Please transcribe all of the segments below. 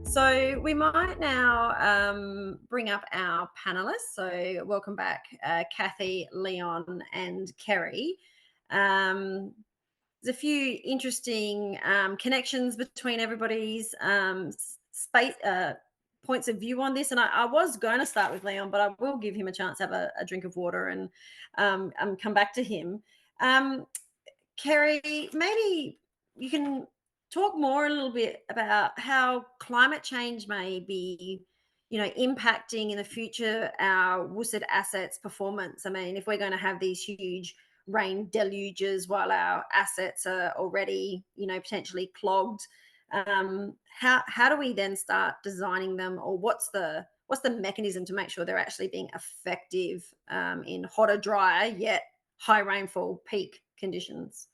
So we might now bring up our panelists. So welcome back, Kathy, Leon, and Kerri. Um, there's a few interesting connections between everybody's space points of view on this. And I was going to start with Leon, but I will give him a chance to have a drink of water and come back to him. Um, Kerri, maybe you can talk more a little bit about how climate change may be, impacting in the future our WUSID assets performance. I mean, if we're going to have these huge rain deluges while our assets are already, potentially clogged, how do we then start designing them, or what's the mechanism to make sure they're actually being effective in hotter, drier yet high rainfall peak conditions?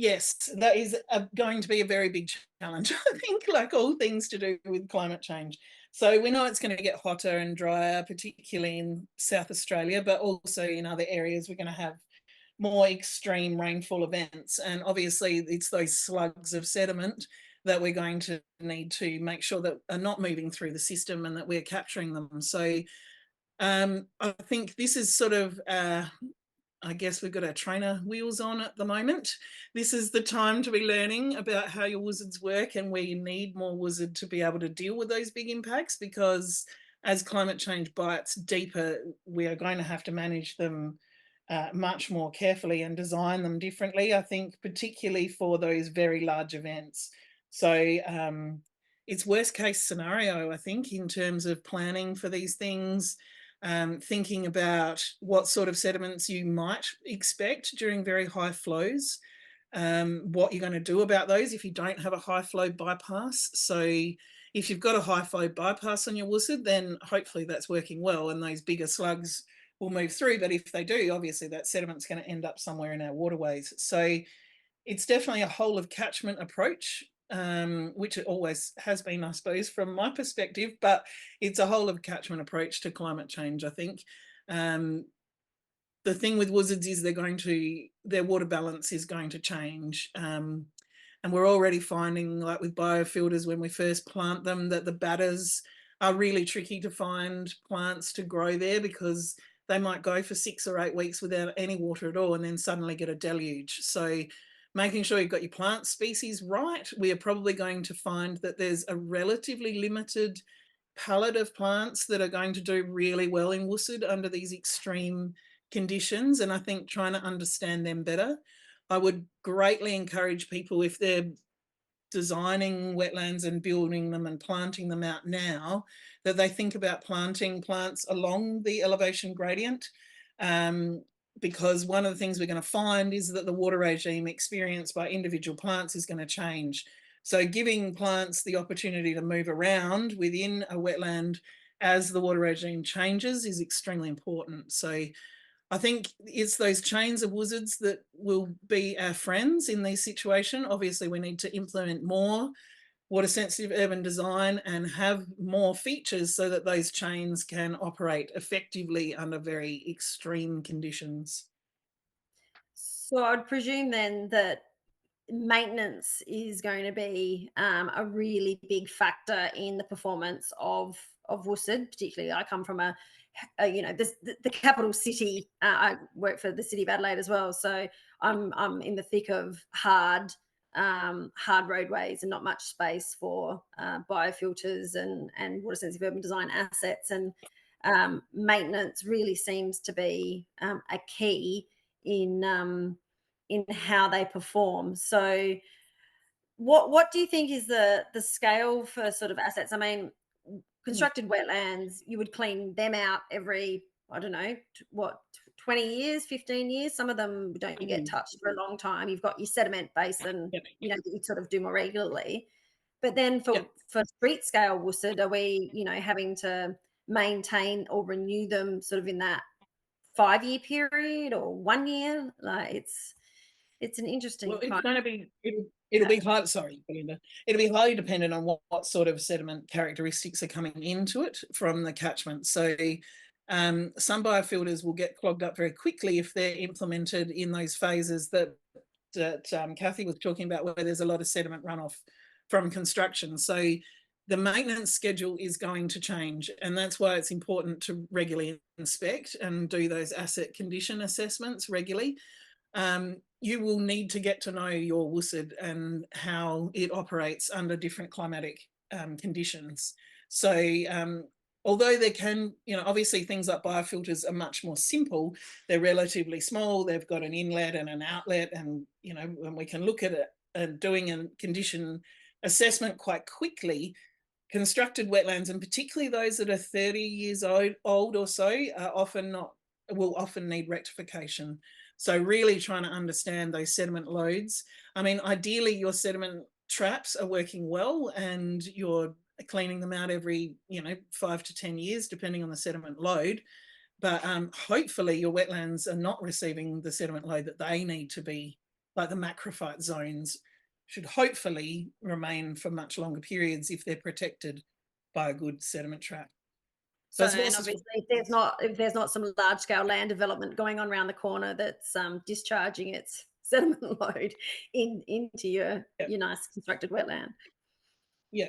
Yes, that is going to be a very big challenge, I think, like all things to do with climate change. So we know it's going to get hotter and drier, particularly in South Australia, but also in other areas we're going to have more extreme rainfall events. And obviously, it's those slugs of sediment that we're going to need to make sure that are not moving through the system and that we're capturing them. So I think this is sort of I guess we've got our trainer wheels on at the moment. This is the time to be learning about how your wizards work and where you need more wizard to be able to deal with those big impacts, because as climate change bites deeper, we are going to have to manage them much more carefully and design them differently, I think, particularly for those very large events. So it's worst case scenario, I think, in terms of planning for these things, thinking about what sort of sediments you might expect during very high flows, what you're going to do about those if you don't have a high flow bypass. So if you've got a high flow bypass on your WUSID, then hopefully that's working well and those bigger slugs will move through. But if they do, obviously that sediment's going to end up somewhere in our waterways. So it's definitely a whole of catchment approach, which it always has been, I suppose, from my perspective, but it's a whole of catchment approach to climate change, I think. The thing with wizards is their water balance is going to change. And we're already finding, like with biofilters, when we first plant them, that the batters are really tricky to find plants to grow there, because they might go for 6 or 8 weeks without any water at all and then suddenly get a deluge. So making sure you've got your plant species right, we are probably going to find that there's a relatively limited palette of plants that are going to do really well in WUSID under these extreme conditions. And I think trying to understand them better, I would greatly encourage people, if they're designing wetlands and building them and planting them out now, that they think about planting plants along the elevation gradient. Because one of the things we're going to find is that the water regime experienced by individual plants is going to change. So giving plants the opportunity to move around within a wetland as the water regime changes is extremely important. So I think it's those chains of wizards that will be our friends in this situation. Obviously, we need to implement more water sensitive urban design and have more features so that those chains can operate effectively under very extreme conditions. So I'd presume then that maintenance is going to be a really big factor in the performance of WUSID. Particularly, I come from the capital city. I work for the city of Adelaide as well, so I'm in the thick of hard roadways and not much space for biofilters and water sensitive urban design assets. And maintenance really seems to be a key in how they perform. So what do you think is the scale for sort of assets? I mean, Mm. constructed wetlands, you would clean them out every, I don't know, 20 years, 15 years. Some of them don't get Mm. touched for a long time. You've got your sediment basin, Yep. that you sort of do more regularly. But then for Yep. for street scale WUSID, are we, having to maintain or renew them sort of in that 5-year period or 1 year? Like it's an Well, interesting it's kind going to be, it'll be hard. Sorry, Belinda. It'll be highly dependent on what sort of sediment characteristics are coming into it from the catchment. So some biofilters will get clogged up very quickly if they're implemented in those phases that Kathy was talking about, where there's a lot of sediment runoff from construction. So the maintenance schedule is going to change, and that's why it's important to regularly inspect and do those asset condition assessments regularly. You will need to get to know your WUSD and how it operates under different climatic conditions. So although there can, obviously things like biofilters are much more simple, they're relatively small, they've got an inlet and an outlet, and, when we can look at it and doing a condition assessment quite quickly. Constructed wetlands, and particularly those that are 30 years old or so, will often need rectification. So really trying to understand those sediment loads. I mean, ideally your sediment traps are working well and you're cleaning them out every 5 to 10 years, depending on the sediment load. But hopefully your wetlands are not receiving the sediment load that they need to be, like the macrophyte zones should hopefully remain for much longer periods if they're protected by a good sediment trap. So, and obviously, if there's not some large scale land development going on around the corner that's discharging its sediment load into your Yeah, nice constructed wetland. yeah,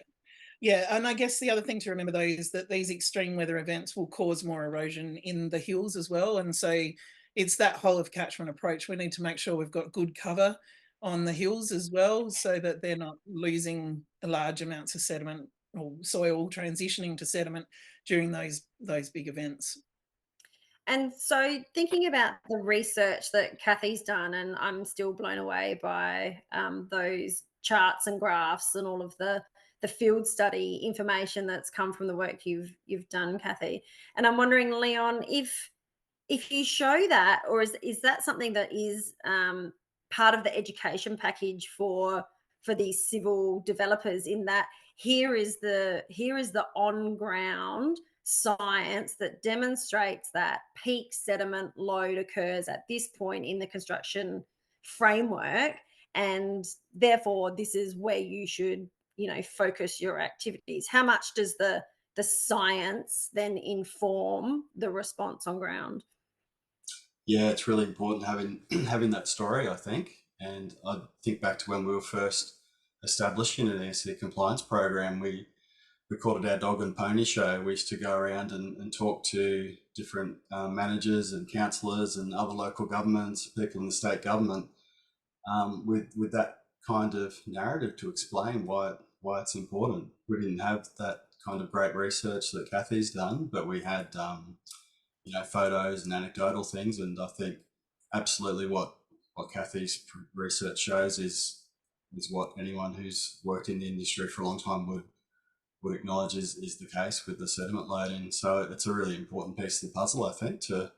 yeah. And I guess the other thing to remember though is that these extreme weather events will cause more erosion in the hills as well. And so it's that whole of catchment approach. We need to make sure we've got good cover on the hills as well, so that they're not losing large amounts of sediment or soil transitioning to sediment during those big events. And so, thinking about the research that Kathy's done, and I'm still blown away by those charts and graphs and all of the field study information that's come from the work you've done, Kathy. And I'm wondering, Leon, if you show that, or is that something that is part of the education package for these civil developers, in that here is the on ground science that demonstrates that peak sediment load occurs at this point in the construction framework, and therefore this is where you should focus your activities. How much does the science then inform the response on ground? Yeah, it's really important having having that story, I think. And I think back to when we were first establishing an ESC compliance program, we called it our dog and pony show. We used to go around and talk to different managers and councillors and other local governments, people in the state government, with that kind of narrative to explain why it's important. We didn't have that kind of great research that Kathy's done, but we had photos and anecdotal things. And I think absolutely what Kathy's research shows is what anyone who's worked in the industry for a long time would acknowledge is the case with the sediment loading. So it's a really important piece of the puzzle, I think, to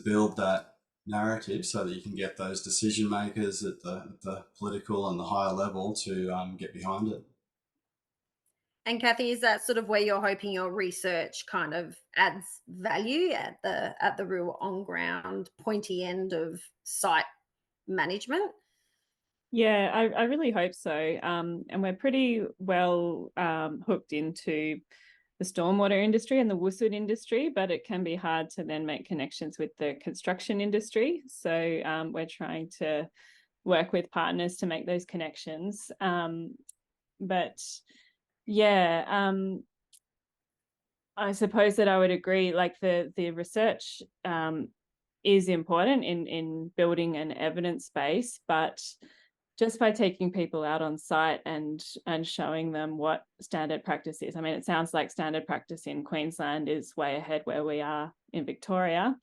build that narrative so that you can get those decision makers at the political and the higher level to get behind it. And Kathy, is that sort of where you're hoping your research kind of adds value at the real on ground pointy end of site management? Yeah, I really hope so. And we're pretty well hooked into the stormwater industry and the WUSD industry, but it can be hard to then make connections with the construction industry. So we're trying to work with partners to make those connections. But yeah, I suppose that I would agree, like the research is important in building an evidence base, but just by taking people out on site and showing them what standard practice is. I mean, it sounds like standard practice in Queensland is way ahead where we are in Victoria,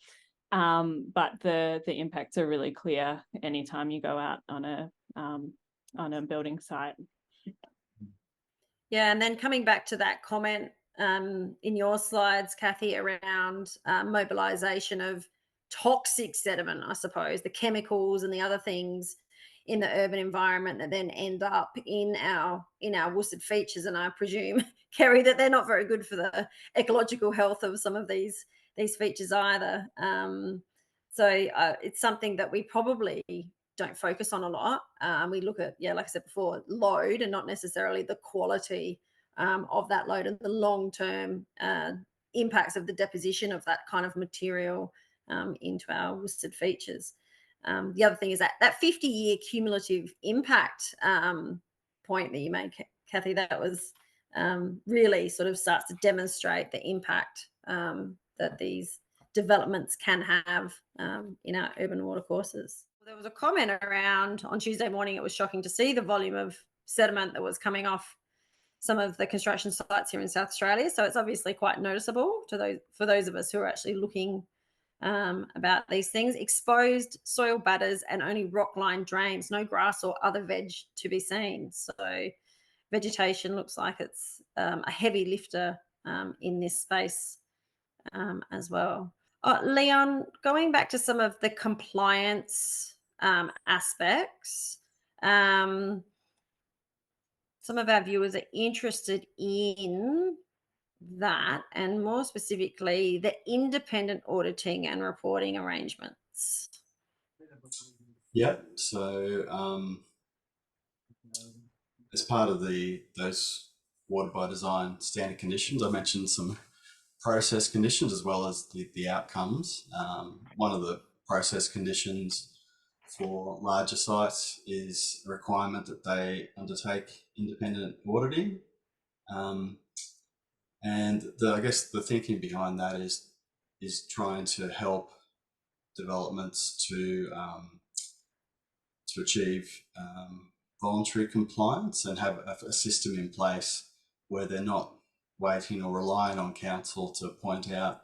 but the impacts are really clear anytime you go out on a building site. Yeah, and then coming back to that comment in your slides, Kathy, around mobilisation of toxic sediment, I suppose, the chemicals and the other things in the urban environment that then end up in our WUSD features, and I presume, Kerri, that they're not very good for the ecological health of some of these features either. So it's something that we probably don't focus on a lot. We look at, like I said before, load and not necessarily the quality of that load and the long-term impacts of the deposition of that kind of material into our WUSD features. The other thing is that 50-year cumulative impact point that you made, Kathy. That was really sort of starts to demonstrate the impact that these developments can have in our urban watercourses. There was a comment around on Tuesday morning. It was shocking to see the volume of sediment that was coming off some of the construction sites here in South Australia. So it's obviously quite noticeable for those of us who are actually looking about these things. Exposed soil batters and only rock-lined drains, no grass or other veg to be seen. So vegetation looks like it's a heavy lifter in this space as well. Leon, going back to some of the compliance aspects, some of our viewers are interested in that, and more specifically, the independent auditing and reporting arrangements. Yep. So as part of those water by design standard conditions, I mentioned some process conditions as well as the outcomes. One of the process conditions for larger sites is a requirement that they undertake independent auditing. And I guess the thinking behind that is trying to help developments to achieve voluntary compliance and have a system in place where they're not waiting or relying on council to point out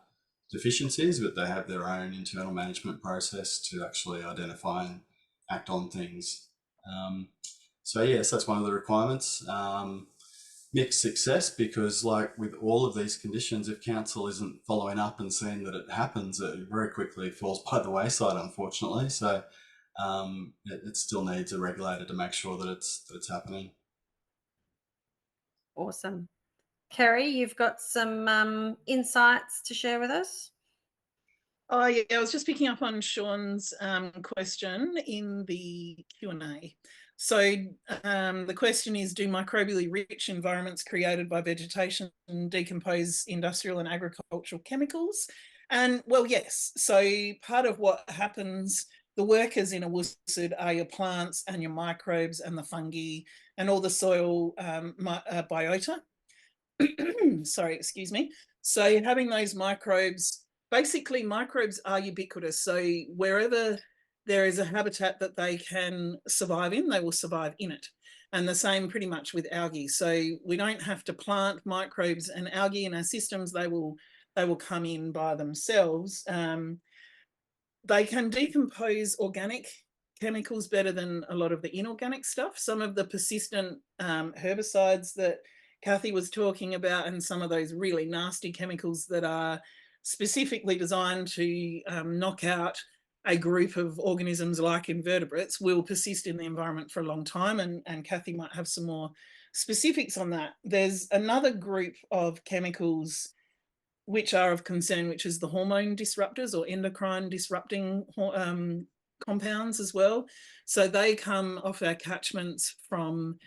deficiencies, but they have their own internal management process to actually identify and act on things. So yes, that's one of the requirements. Mixed success, because like with all of these conditions, if council isn't following up and seeing that it happens, it very quickly falls by the wayside, unfortunately. So it still needs a regulator to make sure that it's happening. Awesome. Kerri, you've got some insights to share with us? Oh yeah, I was just picking up on Sean's question in the Q&A. So the question is, do microbially rich environments created by vegetation decompose industrial and agricultural chemicals? And well, yes. So part of what happens, the workers in a woodsuit are your plants and your microbes and the fungi and all the soil biota. Sorry, excuse me. So having those microbes, basically microbes are ubiquitous. So wherever there is a habitat that they can survive in, they will survive in it. And the same pretty much with algae. So we don't have to plant microbes and algae in our systems. They will come in by themselves. They can decompose organic chemicals better than a lot of the inorganic stuff. Some of the persistent herbicides that Kathy was talking about, and some of those really nasty chemicals that are specifically designed to knock out a group of organisms like invertebrates, will persist in the environment for a long time. And Kathy might have some more specifics on that. There's another group of chemicals which are of concern, which is the hormone disruptors or endocrine disrupting compounds as well. So they come off our catchments from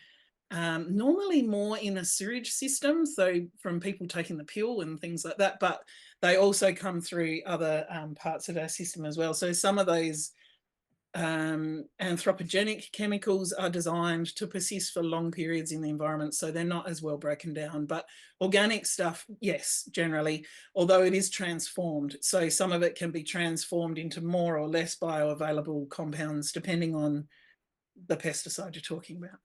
normally more in a sewage system, so from people taking the pill and things like that, but they also come through other parts of our system as well. So some of those anthropogenic chemicals are designed to persist for long periods in the environment, so they're not as well broken down. But organic stuff, yes, generally, although it is transformed. So some of it can be transformed into more or less bioavailable compounds depending on the pesticide you're talking about.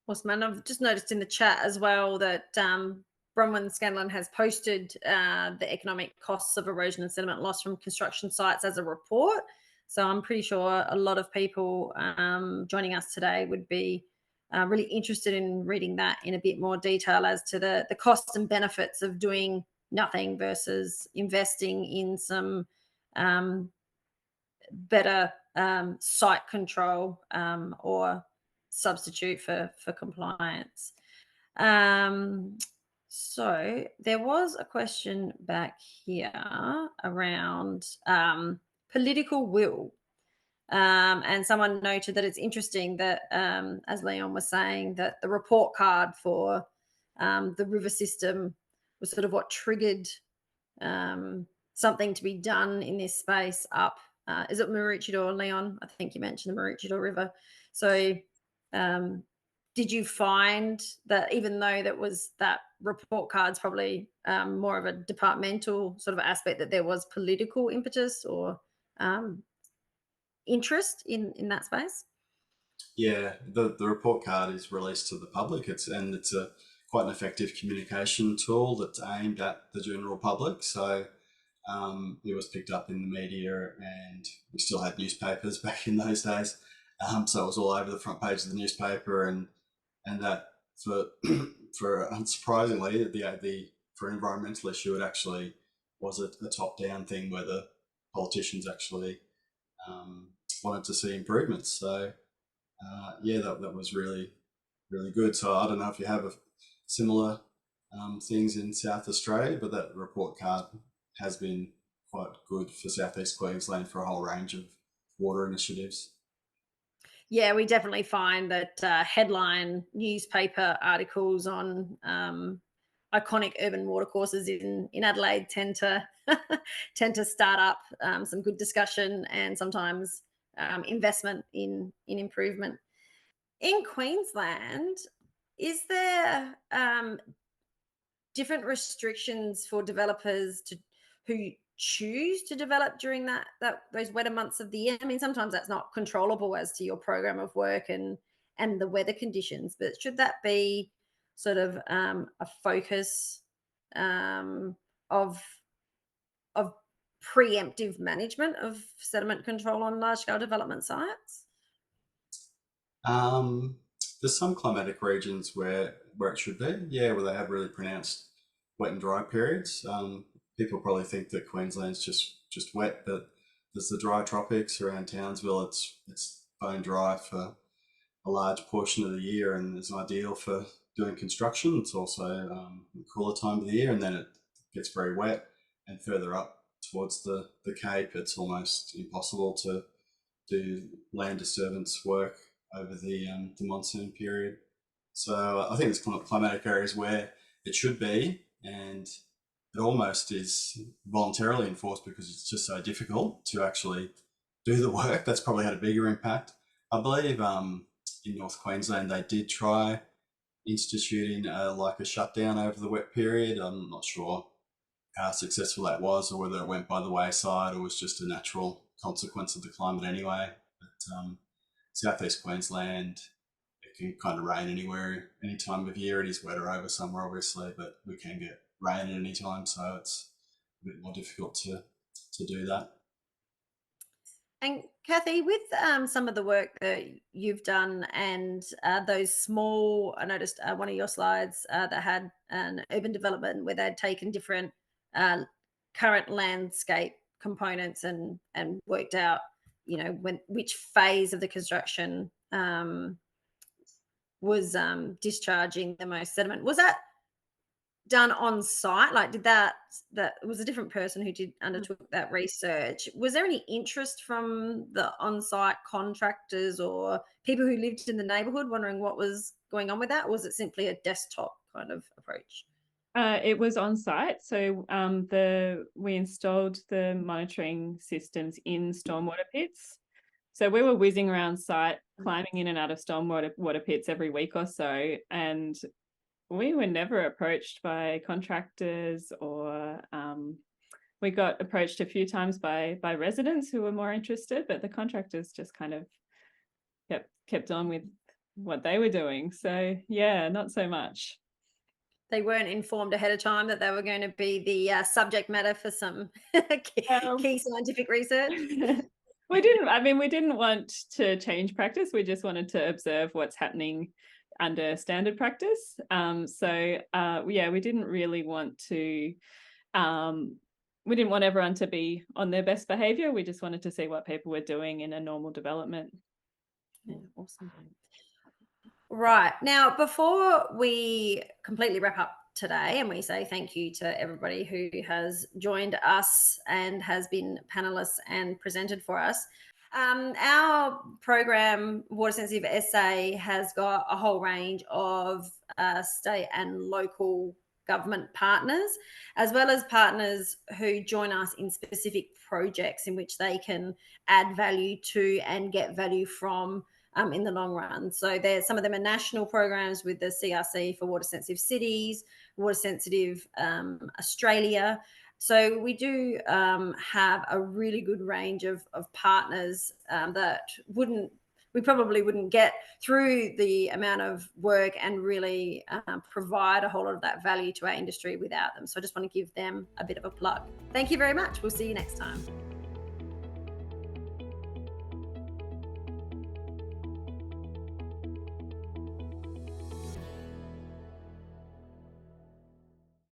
Awesome. And I've just noticed in the chat as well that Bronwyn Scanlon has posted the economic costs of erosion and sediment loss from construction sites as a report. So I'm pretty sure a lot of people joining us today would be really interested in reading that in a bit more detail as to the costs and benefits of doing nothing versus investing in some better site control or substitute for compliance. So there was a question back here around political will. And someone noted that it's interesting that, as Leon was saying, that the report card for the river system was sort of what triggered something to be done in this space up. Is it Maroochydore, Leon? I think you mentioned the Maroochydore River. So did you find that even though that report card's probably more of a departmental sort of aspect, that there was political impetus or interest in that space? Yeah, the report card is released to the public. It's a quite an effective communication tool that's aimed at the general public. So it was picked up in the media, and we still had newspapers back in those days. So it was all over the front page of the newspaper, and that for unsurprisingly, the for an environmental issue, it actually was a top down thing where the politicians actually wanted to see improvements. So yeah, that was really good. So I don't know if you have a similar things in South Australia, but that report card has been quite good for Southeast Queensland for a whole range of water initiatives. Yeah, we definitely find that headline newspaper articles on iconic urban watercourses in Adelaide tend to tend to start up some good discussion and sometimes investment in improvement. In Queensland, is there different restrictions for developers who choose to develop during those wetter months of the year? I mean, sometimes that's not controllable as to your program of work and the weather conditions, but should that be sort of a focus of preemptive management of sediment control on large scale development sites? Um, there's some climatic regions where it should be, yeah, where they have really pronounced wet and dry periods. People probably think that Queensland's just wet, but there's the dry tropics around Townsville. It's bone dry for a large portion of the year, and it's ideal for doing construction. It's also a cooler time of the year, and then it gets very wet. And further up towards the Cape, it's almost impossible to do land disturbance work over the monsoon period. So I think there's climatic areas where it should be, and it almost is voluntarily enforced because it's just so difficult to actually do the work. That's probably had a bigger impact. I believe in North Queensland they did try instituting like a shutdown over the wet period. I'm not sure how successful that was, or whether it went by the wayside or was just a natural consequence of the climate anyway. But Southeast Queensland, it can kind of rain anywhere, any time of year. It is wetter over summer, obviously, but we can get rain at any time, so it's a bit more difficult to do that. And Kathy, with some of the work that you've done and those small, I noticed one of your slides that had an urban development where they'd taken different current landscape components and worked out, which phase of the construction was discharging the most sediment. Was that done on site? Like, did that was a different person who undertook that research? Was there any interest from the on-site contractors or people who lived in the neighborhood wondering what was going on with that? Or was it simply a desktop kind of approach? It was on site. So we installed the monitoring systems in stormwater pits. So we were whizzing around site, climbing in and out of stormwater pits every week or so, and we were never approached by contractors, or we got approached a few times by residents who were more interested, but the contractors just kind of kept on with what they were doing. So yeah, not so much. They weren't informed ahead of time that they were going to be the subject matter for some key scientific research. We didn't want to change practice. We just wanted to observe what's happening under standard practice. We didn't really want to, we didn't want everyone to be on their best behaviour. We just wanted to see what people were doing in a normal development. Yeah, awesome. Right. Now, before we completely wrap up today and we say thank you to everybody who has joined us and has been panelists and presented for us, our program, Water Sensitive SA, has got a whole range of state and local government partners, as well as partners who join us in specific projects in which they can add value to and get value from in the long run. So some of them are national programs with the CRC for water sensitive cities, water sensitive Australia. So we do have a really good range of partners that we probably wouldn't get through the amount of work and really provide a whole lot of that value to our industry without them. So I just want to give them a bit of a plug. Thank you very much. We'll see you next time.